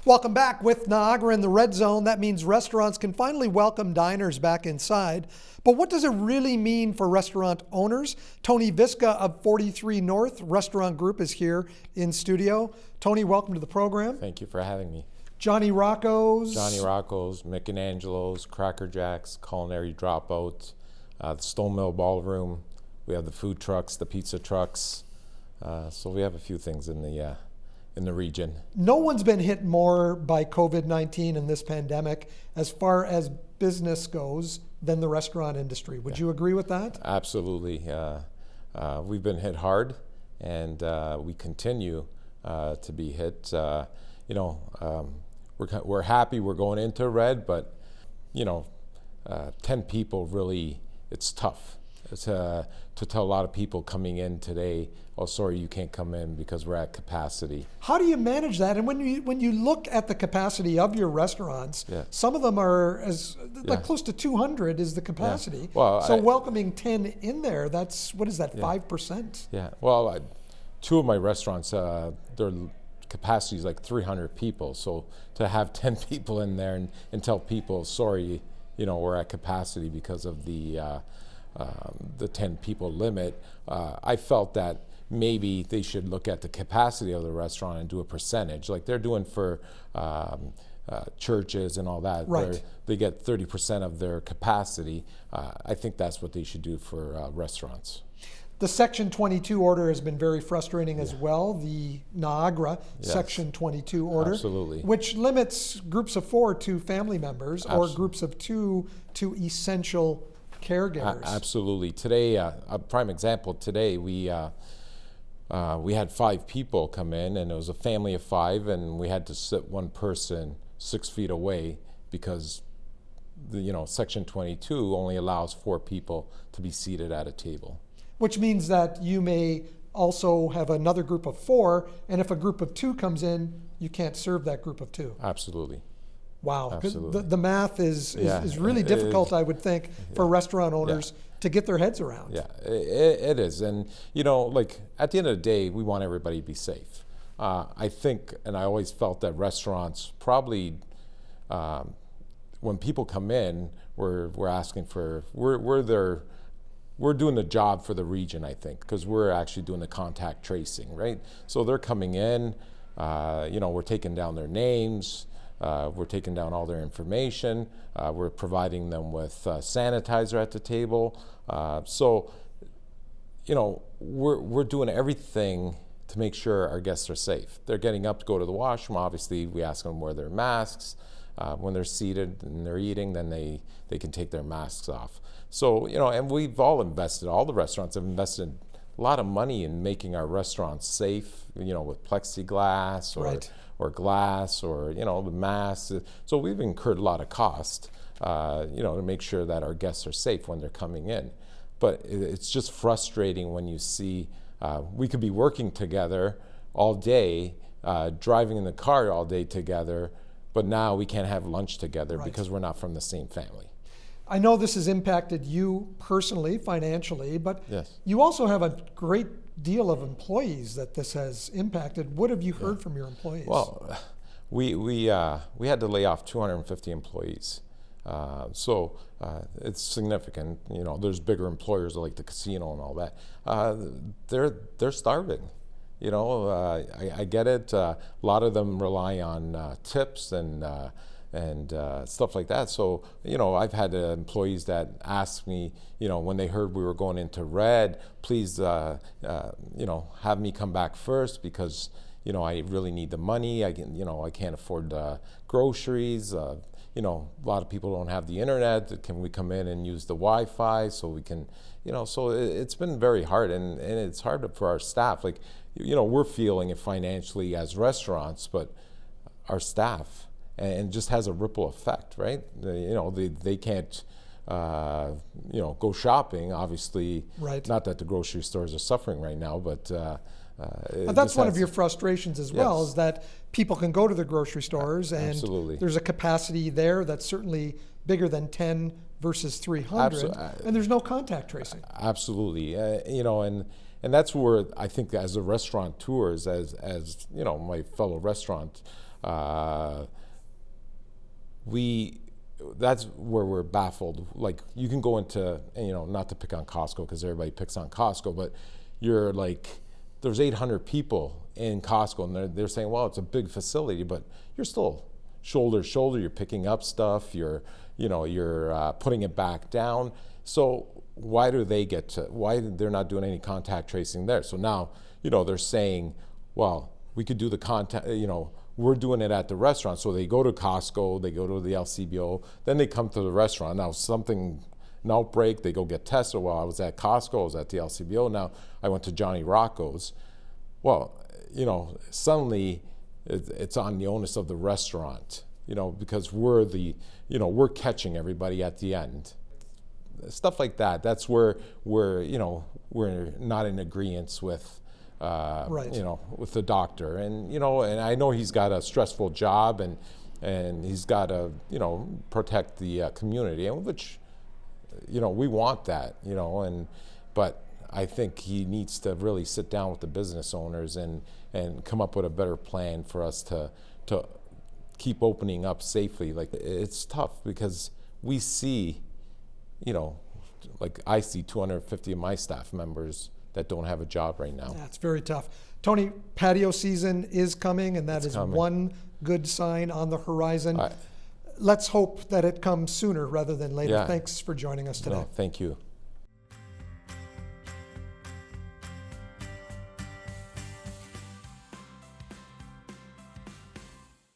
Welcome back with Niagara in the Red Zone. That means restaurants can finally welcome diners back inside. But what does it really mean for restaurant owners? Tony Visca of 43 North Restaurant Group is here in studio. Tony, welcome to the program. Thank you for having me. Johnny Rocco's, Mick and Angelo's, Cracker Jacks, Culinary Dropouts, the Stone Mill Ballroom. We have the food trucks, the pizza trucks. So we have a few things in the region. No one's been hit more by COVID-19 and this pandemic as far as business goes than the restaurant industry. Would you agree with that? Absolutely. We've been hit hard, and we continue to be hit. We're happy we're going into red, but 10 people really, it's tough. It's, to tell a lot of people coming in today, oh, sorry, you can't come in because we're at capacity. How do you manage that? And when you look at the capacity of your restaurants, some of them are close to 200 is the capacity. Yeah. Well, so welcoming 10 in there, that's, what is that, 5%? Yeah, well, two of my restaurants, their capacity is like 300 people. So to have 10 people in there and tell people, sorry, we're at capacity because of the 10 people limit, I felt that maybe they should look at the capacity of the restaurant and do a percentage like they're doing for churches and all that, where they get 30% of their capacity. I think that's what they should do for restaurants. The Section 22 order has been very frustrating as well, the Niagara Section 22 order, which limits groups of 4 to family members or groups of 2 to essential caregivers. Absolutely. Today, a prime example, today we had 5 people come in, and it was a family of 5, and we had to sit one person 6 feet away because Section 22 only allows 4 people to be seated at a table. Which means that you may also have another group of 4, and if a group of 2 comes in, you can't serve that group of 2. Absolutely. Wow, the math is really difficult, I would think, for restaurant owners to get their heads around. Yeah, it is. And, at the end of the day, we want everybody to be safe. I think, and I always felt that restaurants probably, when people come in, we're asking for, we're doing the job for the region, I think, because we're actually doing the contact tracing, right? So they're coming in, we're taking down their names, we're taking down all their information. We're providing them with sanitizer at the table. We're doing everything to make sure our guests are safe. They're getting up to go to the washroom. Obviously, we ask them to wear their masks. When they're seated and they're eating, then they can take their masks off. So, and we've all invested, all the restaurants have invested a lot of money in making our restaurants safe, with plexiglass or glass or, the masks. So we've incurred a lot of cost, to make sure that our guests are safe when they're coming in. But it's just frustrating when you see we could be working together all day, driving in the car all day together, but now we can't have lunch together because we're not from the same family. I know this has impacted you personally, financially, but you also have a great deal of employees that this has impacted. What have you heard from your employees? Well, we had to lay off 250 employees. So it's significant. There's bigger employers like the casino and all that. They're starving. I get it. A lot of them rely on tips and stuff like that. So, I've had employees that ask me, when they heard we were going into red, please, have me come back first because, I really need the money. I can't afford groceries. A lot of people don't have the internet. Can we come in and use the Wi-Fi so we can, so it's been very hard, and it's hard for our staff. We're feeling it financially as restaurants, but our staff, and just has a ripple effect, right? They can't, go shopping, obviously. Right. Not that the grocery stores are suffering right now, but that's one of your frustrations as well, is that people can go to the grocery stores and there's a capacity there that's certainly bigger than 10 versus 300, and there's no contact tracing. Absolutely, and that's where I think as a restaurateurs, as my fellow restaurant That's where we're baffled. Like, you can go into, not to pick on Costco because everybody picks on Costco, but you're like, there's 800 people in Costco, and they're saying, well, it's a big facility, but you're still shoulder to shoulder. You're picking up stuff. You're putting it back down. So why do they get to? Why they're not doing any contact tracing there? So now, they're saying, well, we could do the contact. We're doing it at the restaurant. So they go to Costco, they go to the LCBO, then they come to the restaurant. Now an outbreak, they go get tested. Well, I was at Costco, I was at the LCBO, now I went to Johnny Rocco's. Well, suddenly it's on the onus of the restaurant, because we're catching everybody at the end. Stuff like that. That's where we're not in agreement with, Right. with the doctor, and I know he's got a stressful job, and he's got to, protect the community, and which, we want that, but I think he needs to really sit down with the business owners and come up with a better plan for us to keep opening up safely. Like, it's tough because we see, like I see 250 of my staff members that don't have a job right now. That's very tough. Tony, patio season is coming, and that is coming. one good sign on the horizon. Let's hope that it comes sooner rather than later. Yeah. Thanks for joining us today. No, thank you.